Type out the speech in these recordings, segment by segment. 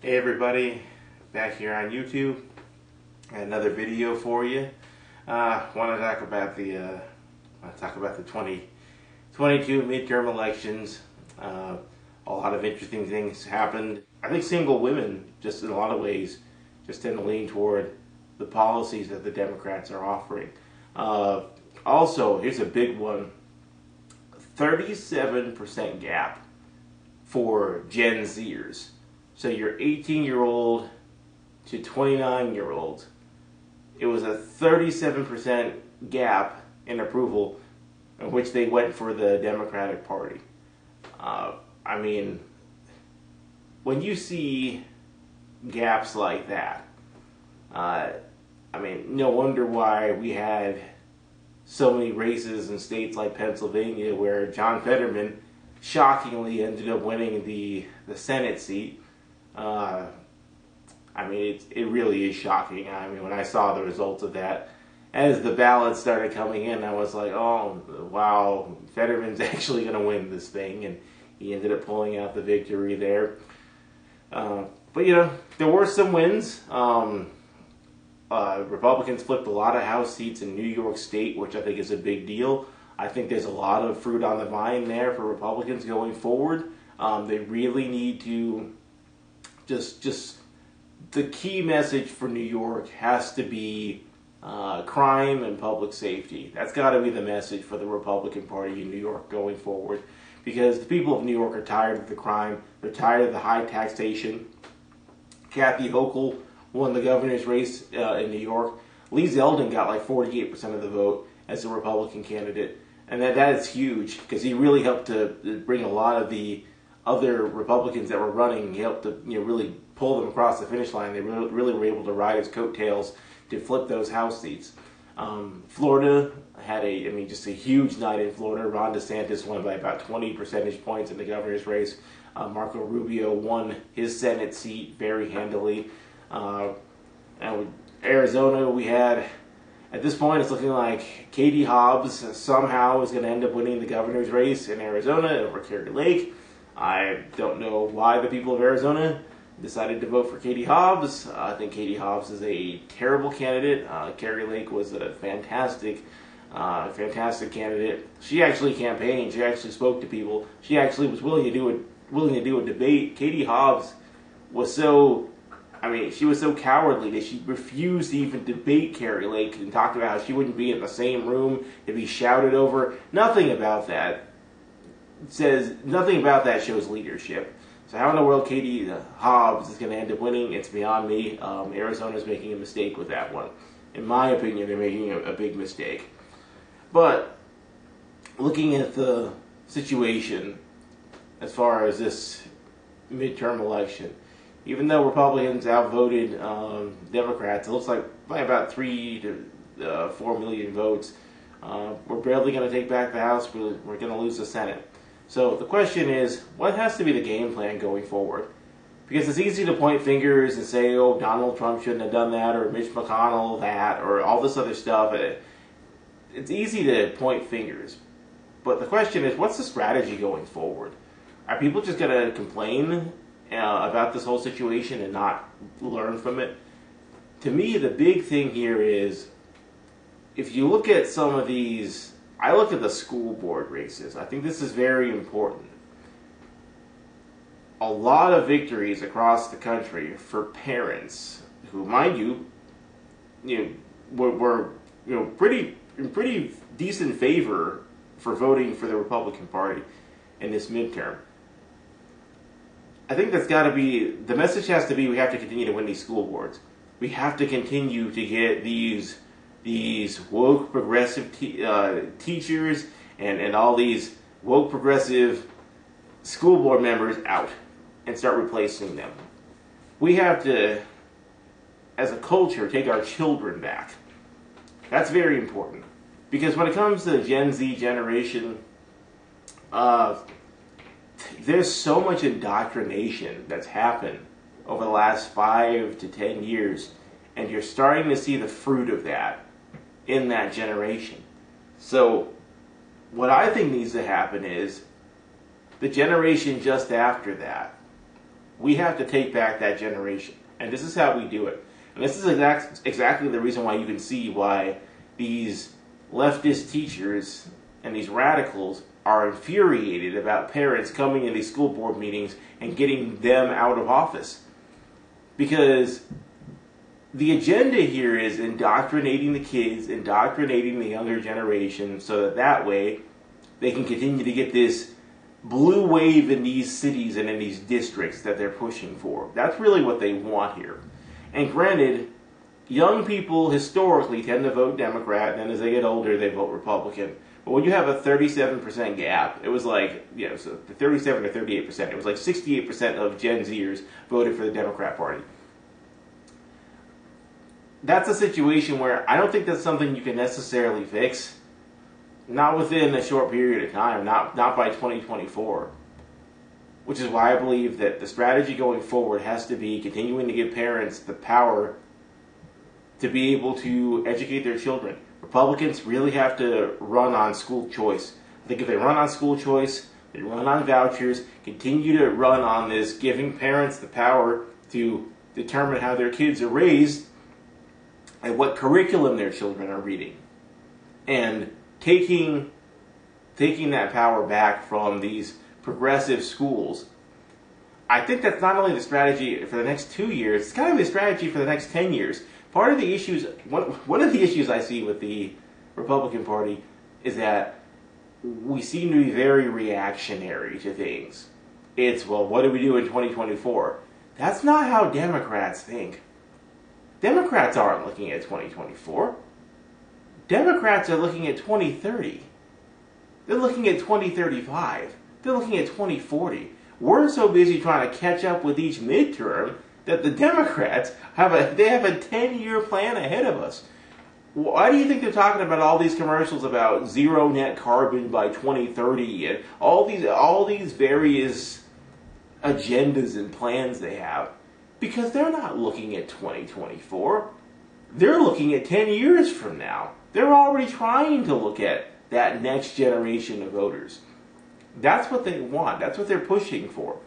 Hey everybody, back here on YouTube. Another video for you. Want to talk about the 2022 midterm elections. A lot of interesting things happened. I think single women, just in a lot of ways, just tend to lean toward the policies that the Democrats are offering. Also, here's a big one: 37% gap for Gen Zers. So your 18-year-old to 29-year-old, it was a 37% gap in approval in which they went for the Democratic Party. I mean, when you see gaps like that, no wonder why we had so many races in states like Pennsylvania where John Fetterman shockingly ended up winning the Senate seat. It really is shocking. I mean, when I saw the results of that, as the ballots started coming in, I was like, oh, wow, Fetterman's actually going to win this thing, and he ended up pulling out the victory there. But, there were some wins. Republicans flipped a lot of House seats in New York State, which I think is a big deal. I think there's a lot of fruit on the vine there for Republicans going forward. They really need to just the key message for New York has to be crime and public safety. That's got to be the message for the Republican Party in New York going forward, because the people of New York are tired of the crime. They're tired of the high taxation. Kathy Hochul won the governor's race in New York. Lee Zeldin got like 48% of the vote as a Republican candidate, and that is huge because he really helped to bring a lot of the other Republicans that were running. He helped to really pull them across the finish line. They really were able to ride his coattails to flip those House seats. Florida had just a huge night in Florida. Ron DeSantis won by about 20 percentage points in the governor's race. Marco Rubio won his Senate seat very handily. And with Arizona, we had, at this point, it's looking like Katie Hobbs somehow is going to end up winning the governor's race in Arizona over Kari Lake. I don't know why the people of Arizona decided to vote for Katie Hobbs. I think Katie Hobbs is a terrible candidate. Kari Lake was a fantastic candidate. She actually campaigned. She actually spoke to people. She actually was willing to do a debate. Katie Hobbs was she was so cowardly that she refused to even debate Kari Lake and talked about how she wouldn't be in the same room to be shouted over. Nothing about that shows leadership. So how in the world Katie Hobbs is going to end up winning, it's beyond me. Arizona's making a mistake with that one. In my opinion, they're making a big mistake. But looking at the situation as far as this midterm election, even though Republicans outvoted Democrats, it looks like by about 3 to 4 million votes, we're barely going to take back the House. We're going to lose the Senate. So the question is, what has to be the game plan going forward? Because it's easy to point fingers and say, oh, Donald Trump shouldn't have done that, or Mitch McConnell that, or all this other stuff. It's easy to point fingers. But the question is, what's the strategy going forward? Are people just going to complain about this whole situation and not learn from it? To me, the big thing here is, if you look at some of these, I look at the school board races. I think this is very important. A lot of victories across the country for parents who, mind you, were in pretty decent favor for voting for the Republican Party in this midterm. I think that's got to be, the message has to be, we have to continue to win these school boards. We have to continue to get these woke progressive teachers and all these woke progressive school board members out and start replacing them. We have to, as a culture, take our children back. That's very important. Because when it comes to the Gen Z generation, there's so much indoctrination that's happened over the last 5 to 10 years, and you're starting to see the fruit of that in that generation. So what I think needs to happen is the generation just after that We have to take back that generation. And this is how we do it. And this is exactly the reason why you can see why these leftist teachers and these radicals are infuriated about parents coming in these school board meetings and getting them out of office. Because the agenda here is indoctrinating the kids, indoctrinating the younger generation, so that way they can continue to get this blue wave in these cities and in these districts that they're pushing for. That's really what they want here. And granted, young people historically tend to vote Democrat, and then as they get older, they vote Republican. But when you have a 37% gap, it was like, so 37 to 38%, it was like 68% of Gen Zers voted for the Democrat Party. That's a situation where I don't think that's something you can necessarily fix. Not within a short period of time, not by 2024. Which is why I believe that the strategy going forward has to be continuing to give parents the power to be able to educate their children. Republicans really have to run on school choice. I think if they run on school choice, they run on vouchers, continue to run on this, giving parents the power to determine how their kids are raised and what curriculum their children are reading. And taking that power back from these progressive schools, I think that's not only the strategy for the next 2 years, it's kind of the strategy for the next 10 years. Part of the issues, one of the issues I see with the Republican Party is that we seem to be very reactionary to things. It's, well, what do we do in 2024? That's not how Democrats think. Democrats aren't looking at 2024. Democrats are looking at 2030. They're looking at 2035. They're looking at 2040. We're so busy trying to catch up with each midterm that the Democrats have a 10-year plan ahead of us. Why do you think they're talking about all these commercials about zero net carbon by 2030 and all these various agendas and plans they have? Because they're not looking at 2024. They're looking at 10 years from now. They're already trying to look at that next generation of voters. That's what they want. That's what they're pushing for.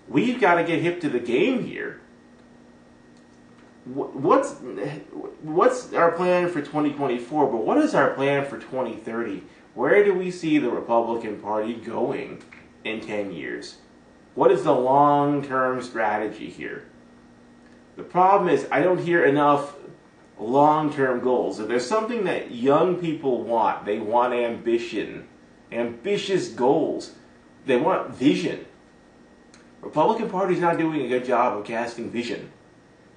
We've got to get hip to the game here. What's our plan for 2024? But what is our plan for 2030? Where do we see the Republican Party going in 10 years? What is the long-term strategy here? The problem is I don't hear enough long-term goals. If there's something that young people want, they want ambition, ambitious goals. They want vision. Republican Party's not doing a good job of casting vision.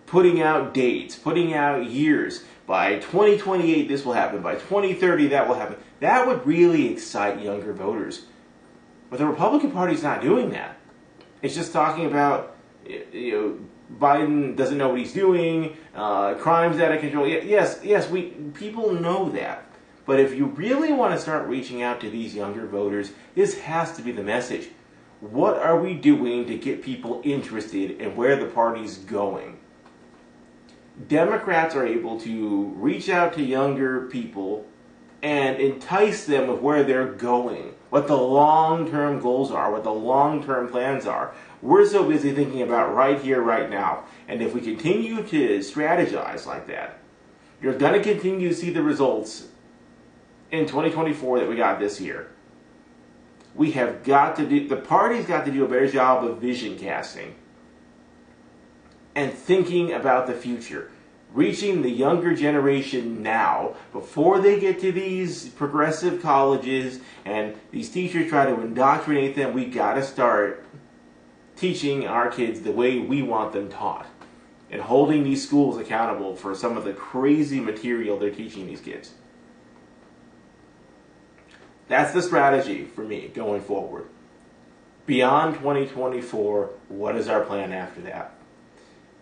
Putting out dates, putting out years. By 2028 this will happen, by 2030 that will happen. That would really excite younger voters. But the Republican Party's not doing that. It's just talking about, Biden doesn't know what he's doing, crime's out of control. Yes, people know that. But if you really want to start reaching out to these younger voters, this has to be the message. What are we doing to get people interested in where the party's going? Democrats are able to reach out to younger people and entice them with where they're going, what the long-term goals are, what the long-term plans are. We're so busy thinking about right here, right now. And if we continue to strategize like that, you're going to continue to see the results in 2024 that we got this year. We have got to do, the party's got to do a better job of vision casting and thinking about the future. Reaching the younger generation now, before they get to these progressive colleges and these teachers try to indoctrinate them, we got to start teaching our kids the way we want them taught and holding these schools accountable for some of the crazy material they're teaching these kids. That's the strategy for me going forward. Beyond 2024, what is our plan after that?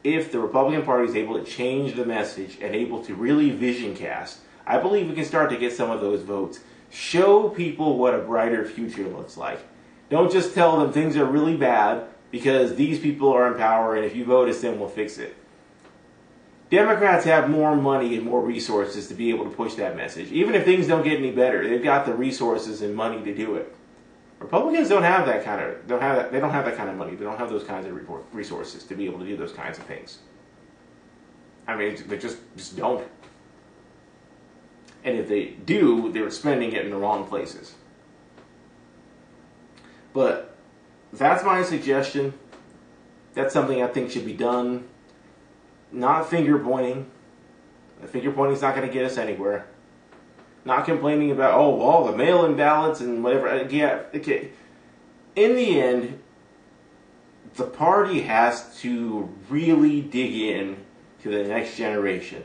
If the Republican Party is able to change the message and able to really vision cast, I believe we can start to get some of those votes. Show people what a brighter future looks like. Don't just tell them things are really bad because these people are in power and if you vote us in, we'll fix it. Democrats have more money and more resources to be able to push that message. Even if things don't get any better, they've got the resources and money to do it. Republicans don't have that kind of they don't have that kind of money. They don't have those kinds of resources to be able to do those kinds of things. I mean, they just don't. And if they do, they're spending it in the wrong places. But that's my suggestion. That's something I think should be done. Not finger pointing. The finger pointing is not going to get us anywhere. Not complaining about, oh, well, the mail-in ballots and whatever. Yeah, okay. In the end, the party has to really dig in to the next generation.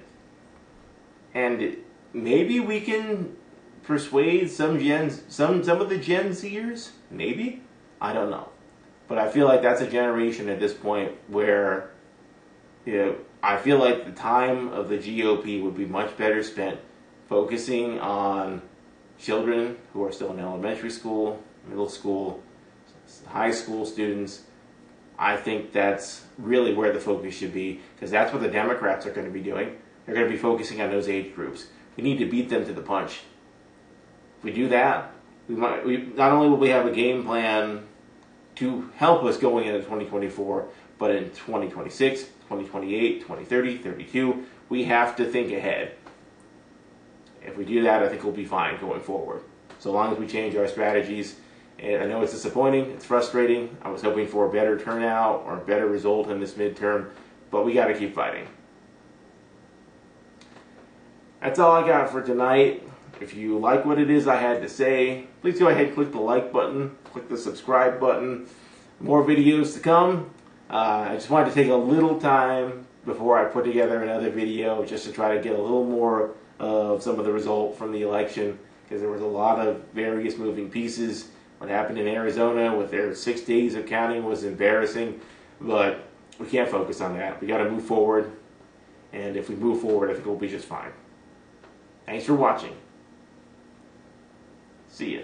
And maybe we can persuade some of the Gen Zers. Maybe. I don't know. But I feel like that's a generation at this point where, I feel like the time of the GOP would be much better spent focusing on children who are still in elementary school, middle school, high school students. I think that's really where the focus should be, because that's what the Democrats are going to be doing. They're going to be focusing on those age groups. We need to beat them to the punch. If we do that, not only will we have a game plan to help us going into 2024, but in 2026, 2028, 2030, 32, we have to think ahead. If we do that, I think we'll be fine going forward. So long as we change our strategies. And I know it's disappointing, it's frustrating. I was hoping for a better turnout or a better result in this midterm, but we got to keep fighting. That's all I got for tonight. If you like what it is I had to say, please go ahead and click the like button, click the subscribe button. More videos to come. I just wanted to take a little time before I put together another video just to try to get a little more of some of the result from the election, because there was a lot of various moving pieces. What happened in Arizona with their 6 days of counting was embarrassing, but we can't focus on that. We got to move forward, and if we move forward, I think we'll be just fine. Thanks for watching. See ya.